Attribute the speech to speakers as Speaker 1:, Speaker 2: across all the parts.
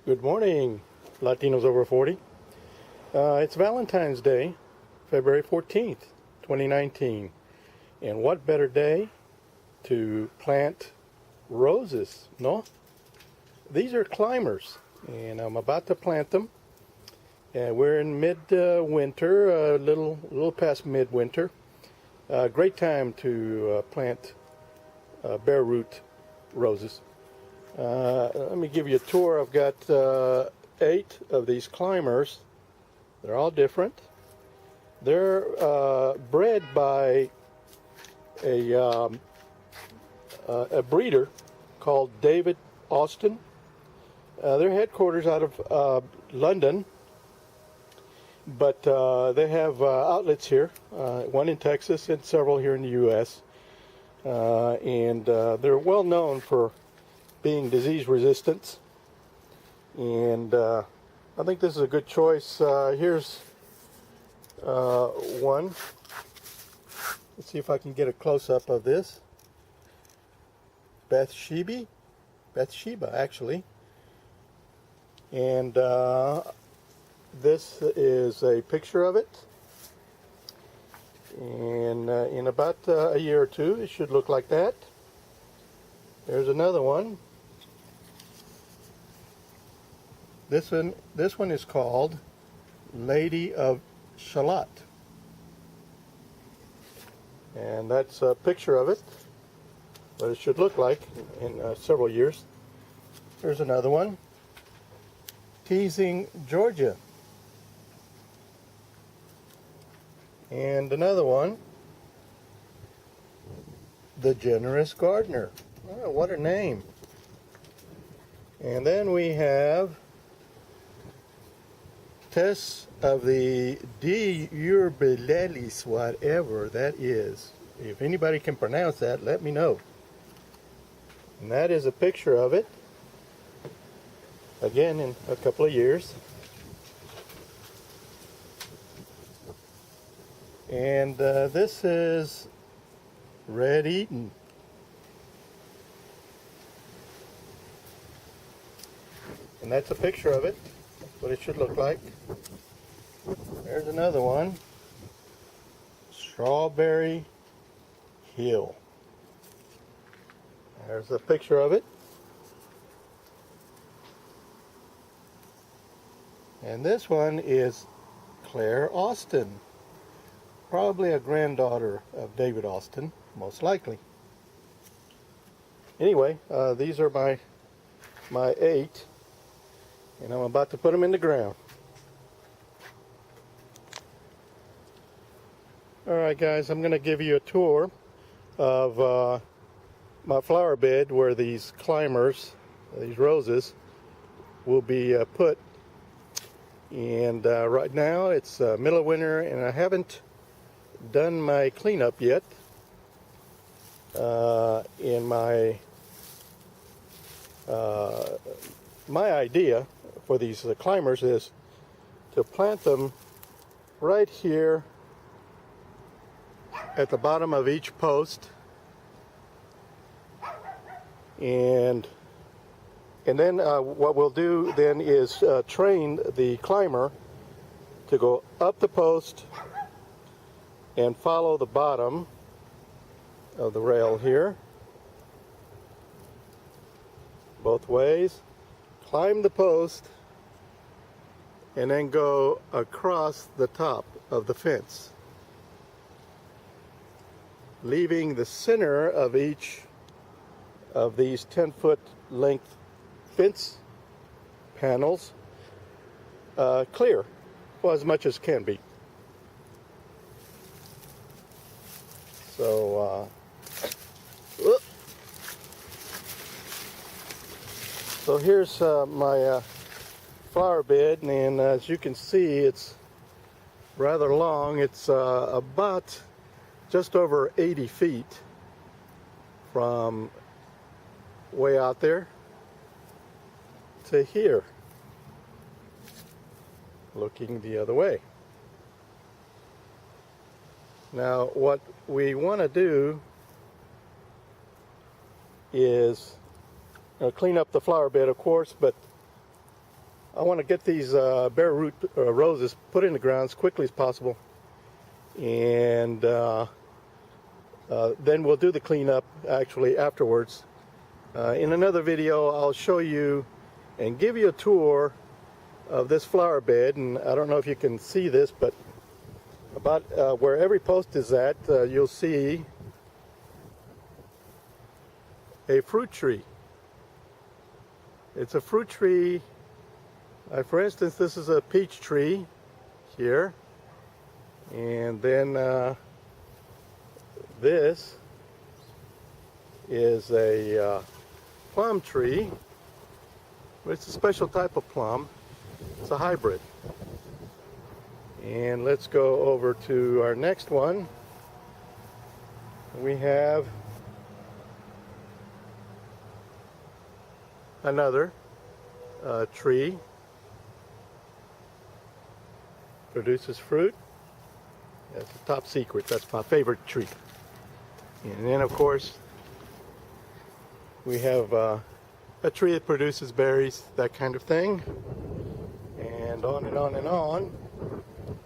Speaker 1: Good morning, Latinos over 40. It's Valentine's Day, February 14th, 2019. And what better day to plant roses, no? These are climbers, and I'm about to plant them. And we're in mid-winter, a little past midwinter. Great time to plant bare root roses. Let me give you a tour. I've got 8 of these climbers. They're all different. They're bred by a breeder called David Austin. Their headquarters out of London, but they have outlets here, one in Texas and several here in the U.S. And they're well known for being disease resistant, and I think this is a good choice. Here's one. Let's see if I can get a close-up of this. Bathsheba actually, and this is a picture of it, and in about a year or two it should look like that. There's another one. This one is called Lady of Shalott, and that's a picture of it, what it should look like in several years. There's another one, Teasing Georgia, and another one, The Generous Gardener. Oh, what a name. And then we have Tess of the Diurbilelis, whatever that is. If anybody can pronounce that, let me know. And that is a picture of it. Again, in a couple of years. And this is Red Eaton. And that's a picture of it. That's what it should look like. There's another one. Strawberry Hill. There's a picture of it. And this one is Claire Austin. Probably a granddaughter of David Austin, most likely. Anyway, these are my 8. And I'm about to put them in the ground. Alright guys, I'm going to give you a tour of my flower bed where these climbers, these roses, will be put. And right now it's middle of winter and I haven't done my cleanup yet. In my idea for these climbers is to plant them right here at the bottom of each post, and then what we'll do then is train the climber to go up the post and follow the bottom of the rail here both ways, climb the post, and then go across the top of the fence, leaving the center of each of these 10-foot length fence panels clear, well, as much as can be. So here's my flower bed, and as you can see, it's rather long. It's about just over 80 feet from way out there to here, looking the other way. Now what we want to do is clean up the flower bed, of course, but I want to get these bare root roses put in the ground as quickly as possible, and then we'll do the cleanup actually afterwards. In another video, I'll show you and give you a tour of this flower bed, and I don't know if you can see this, but about where every post is at, you'll see a fruit tree. It's a fruit tree. For instance, this is a peach tree here, and then this is a plum tree. It's a special type of plum. It's a hybrid. And let's go over to our next one. We have another tree. Produces fruit. That's a top secret. That's my favorite tree. And then, of course, we have a tree that produces berries, that kind of thing. And on and on and on,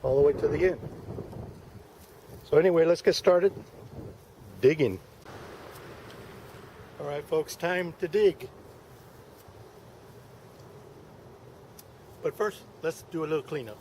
Speaker 1: all the way to the end. So anyway, let's get started digging. All right, folks, time to dig. But first, let's do a little cleanup.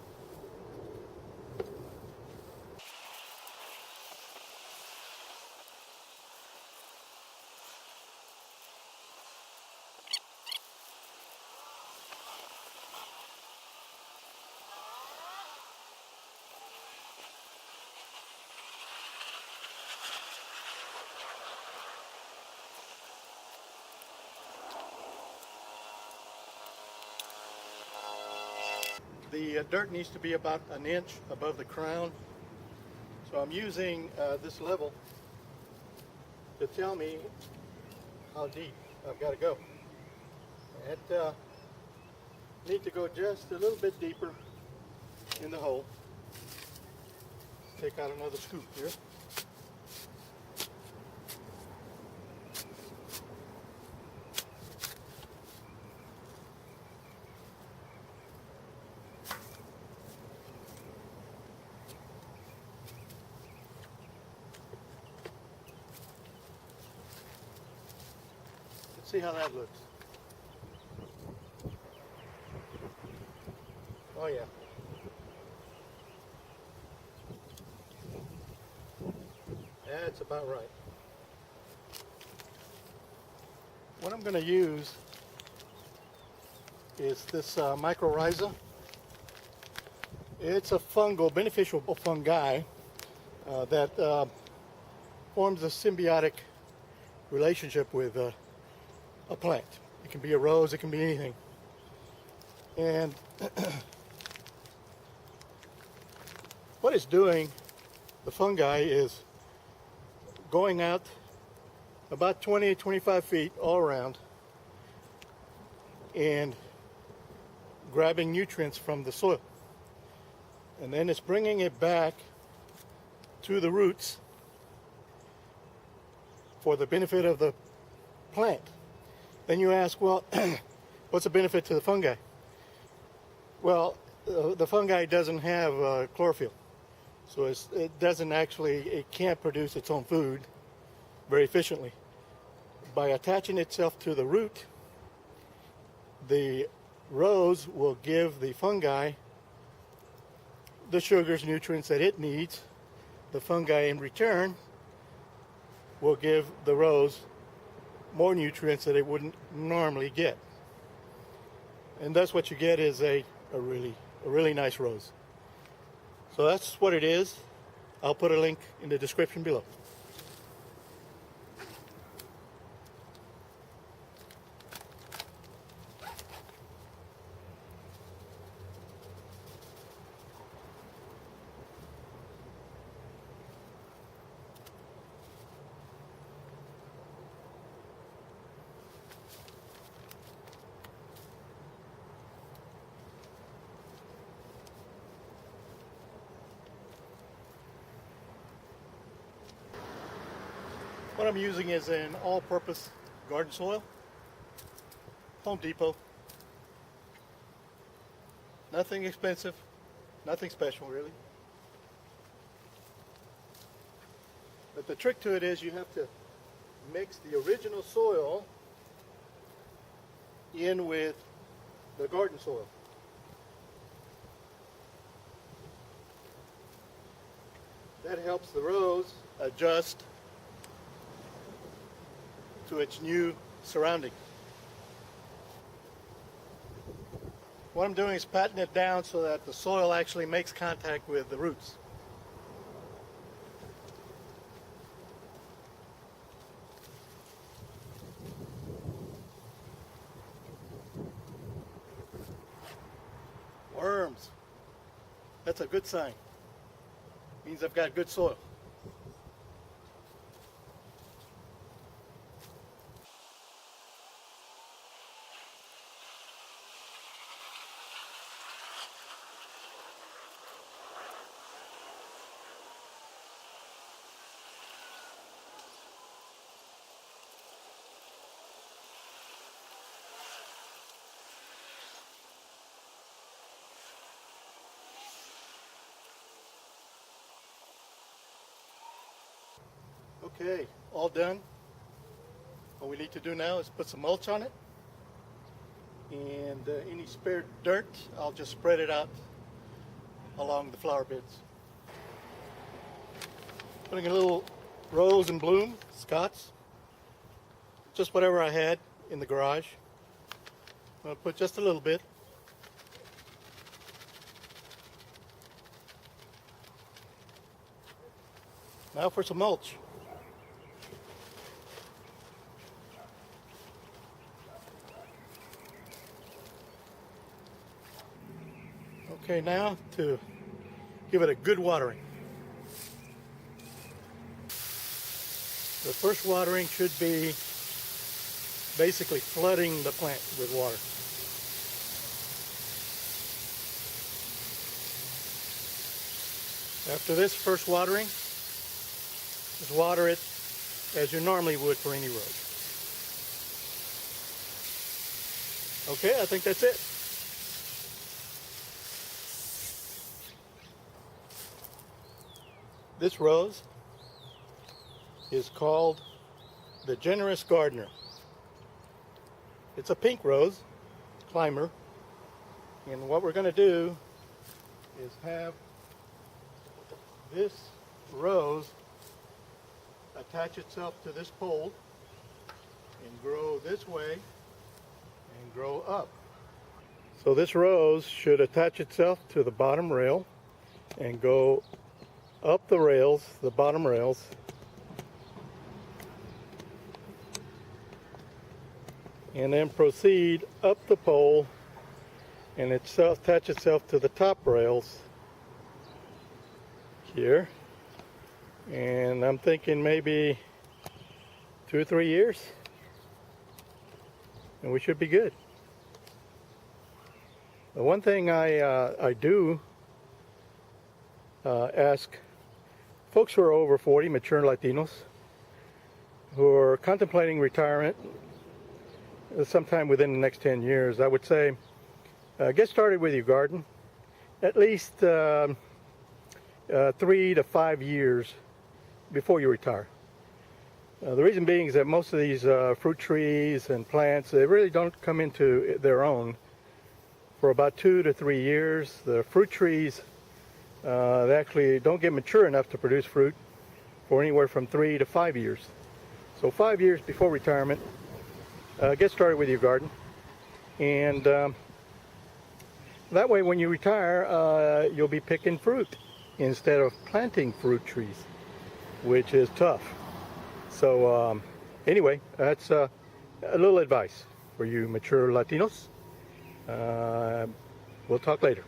Speaker 1: The dirt needs to be about an inch above the crown. So I'm using this level to tell me how deep I've got to go. I need to go just a little bit deeper in the hole. Take out another scoop here. See how that looks. Oh yeah. That's about right. What I'm going to use is this mycorrhiza. It's a fungal, beneficial fungi that forms a symbiotic relationship with a plant. It can be a rose, it can be anything. And what it's doing, the fungi, is going out about 20 to 25 feet all around and grabbing nutrients from the soil. And then it's bringing it back to the roots for the benefit of the plant. Then you ask, well, what's the benefit to the fungi? Well, the fungi doesn't have chlorophyll, so it can't produce its own food very efficiently. By attaching itself to the root, the rose will give the fungi the sugars, nutrients that it needs. The fungi in return will give the rose more nutrients that it wouldn't normally get. And that's what you get is a really nice rose. So that's what it is. I'll put a link in the description below. What I'm using is an all-purpose garden soil, Home Depot. Nothing expensive, nothing special really. But the trick to it is you have to mix the original soil in with the garden soil. That helps the rose adjust to its new surrounding. What I'm doing is patting it down so that the soil actually makes contact with the roots. Worms. That's a good sign. Means I've got good soil. Okay, all done. What we need to do now is put some mulch on it, and any spare dirt, I'll just spread it out along the flower beds. Putting a little rose in bloom, Scots, just whatever I had in the garage. I'm going to put just a little bit. Now for some mulch. Okay, now to give it a good watering. The first watering should be basically flooding the plant with water. After this first watering, just water it as you normally would for any rose. Okay, I think that's it. This rose is called the Generous Gardener. It's a pink rose, climber, and what we're going to do is have this rose attach itself to this pole and grow this way and grow up. So this rose should attach itself to the bottom rail and go up the rails, the bottom rails, and then proceed up the pole and attach itself to the top rails here. And I'm thinking maybe 2 or 3 years and we should be good. The one thing I do ask folks who are over 40, mature Latinos, who are contemplating retirement sometime within the next 10 years, I would say get started with your garden at least 3 to 5 years before you retire. The reason being is that most of these fruit trees and plants, they really don't come into their own for about 2 to 3 years. The fruit trees, they actually don't get mature enough to produce fruit for anywhere from 3 to 5 years. So 5 years before retirement, get started with your garden. And that way when you retire, you'll be picking fruit instead of planting fruit trees, which is tough. So anyway, that's a little advice for you mature Latinos. We'll talk later.